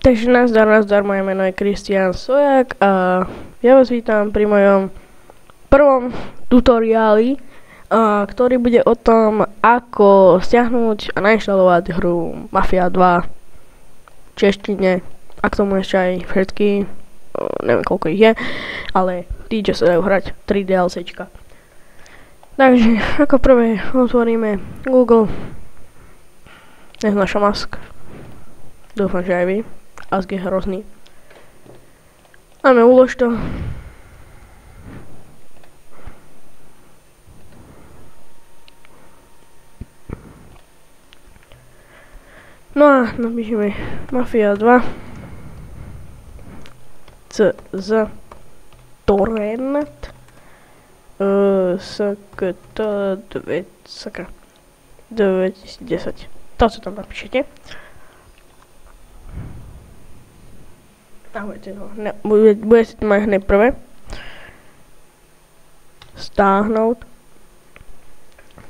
Takže nazdar, moje meno je Kristián Sojak a ja vás vítam pri mojom prvom tutoriáli, ktorý bude o tom, ako stiahnuť a nainštalovať hru Mafia 2 v češtine, a k tomu ešte aj všetky, neviem koľko ich je, ale tí, čo sa dajú hrať 3 DLCčka. Takže ako prvé otvoríme Google, naša Ask, dúfam, že aj vy. Ask je hrozný. Máme ulož to. No a napíšeme Mafia 2 CZ Torrent SKT 2010. To, co tam napíšete. A budete to mať hneď prvé. Stáhnout.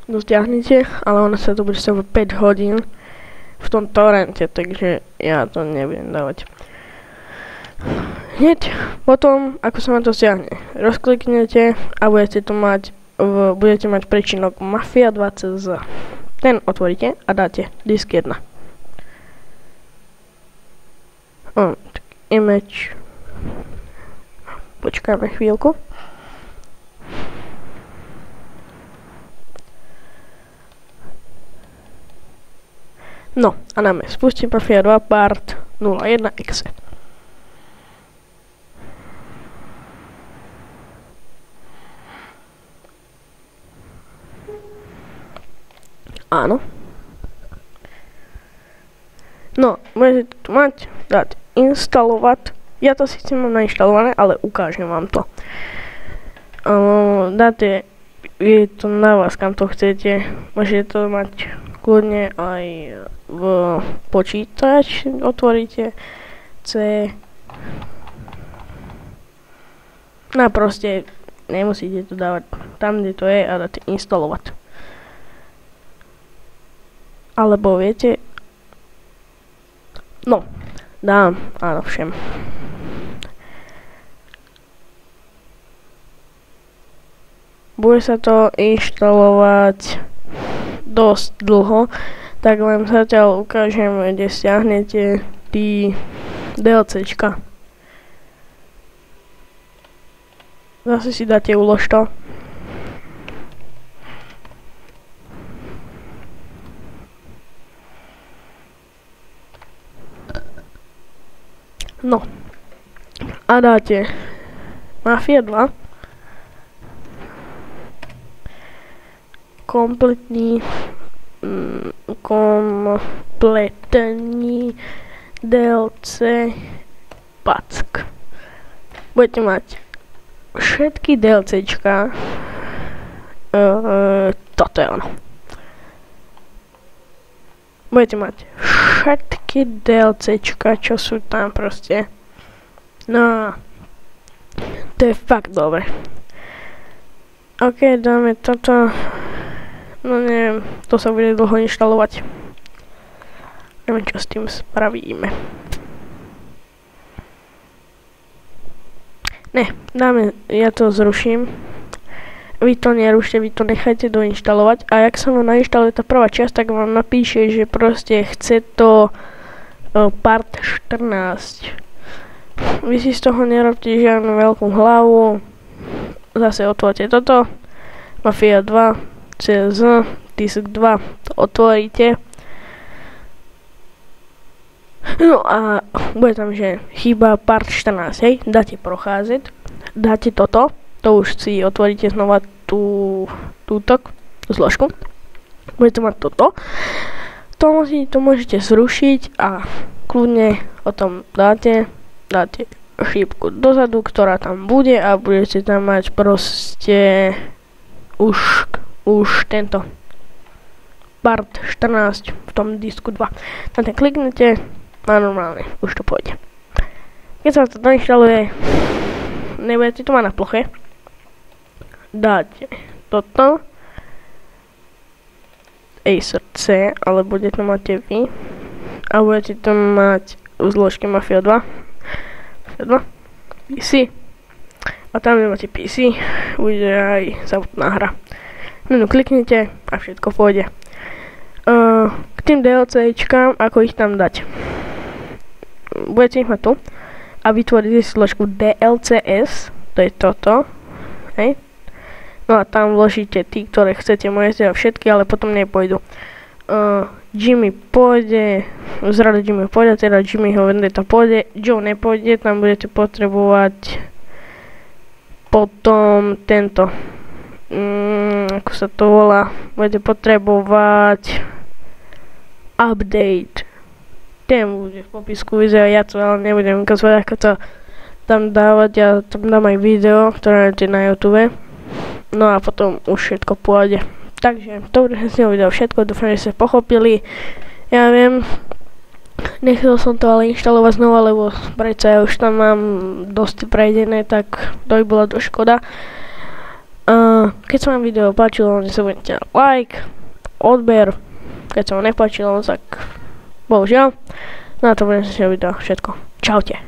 Dostiahnete, ale ono sa to bude stavať 5 hodín v tom torrente, takže ja to nebudem dávať. Hneď potom, ako sa vám to stiahne, rozkliknete a budete mať príčinok Mafia 2 CZ. Ten otvoríte a dáte disk 1. Image. Počkáme chvíľku. No a dáme spustiť Mafia 2 part 01.exe. Áno. No, môžete tu mať, dať instalovať. Ja to síce mám nainštalované, ale ukážem vám to. Dáte, je to na vás, kam to chcete. Môžete to mať kľudne aj v počítač. Otvoríte C. No proste nemusíte to dávať tam, kde to je, a dáte instalovať. Alebo viete, no, dám, áno, všem. Bude sa to inštalovať dosť dlho, tak len zatiaľ ukážem, kde stiahnete tí DLCčka. Zase si dáte ulož to. No a dáte Mafia 2 kompletní DLC pack. Budete mať všetky DLCčka, toto je ono. Budete mať všetky DLCčka, čo sú tam proste. No, to je fakt dobre. Ok, dáme toto. No neviem, to sa bude dlho inštalovať. Neviem, čo s tým spravíme. Ne, dáme, ja to zruším. Vy to nerušte, vy to nechajte doinštalovať a jak sa vám nainštaluje tá prvá časť, tak vám napíše, že proste chce to part 14. Vy si z toho nerobte žiadnu veľkú hlavu. Zase otvorte toto. Mafia 2 CZ disk 2. To otvoríte. No a bude tam, že chýba part 14, hej. Dáte prochádzať. Dáte toto. To už si otvoríte znova túto zložku. Budete mať toto. To môžete zrušiť a kľudne o tom dáte šípku dozadu, ktorá tam bude a budete tam mať proste už tento part 14 v tom disku 2. Na ten kliknete a normálne už to pôjde. Keď sa to doinštaluje, nebudete to mať na ploche. Dáte toto Acer C, ale budete to máte vy a budete to mať v zložke Mafia 2. PC. A tam, kde máte PC, bude aj samotná hra. No, kliknite a všetko pôjde. K tým DLCčkám, ako ich tam dať. Budete ich mať tu a vytvoríte si zložku DLCS, to je toto. Hej. No a tam vložíte tí, ktoré chcete, môžete všetky, ale potom nepôjdu. Jimmy pôjde, zrada Jimmy pôjde, teda Jimmyho Vendetta pôjde, Joe nepôjde, tam budete potrebovať potom tento, ako sa to volá, budete potrebovať update. Ten bude v popisku videa, ja to ale nebudem ukazovať, ako to tam dávať, ja tam dám aj video, ktoré nájdete na YouTube. No a potom už všetko pôjde. Takže, to bude z neho video všetko, dúfam, že ste pochopili. Ja viem, nechcel som to ale inštalovať znova, lebo predsa ja už tam mám dosť prejdené, tak to by bola to škoda. Keď sa vám video páčilo, nezabudnite like, odber. Keď sa vám nepáčilo, tak bohužiaľ. No a to bude z neho video všetko. Čaute.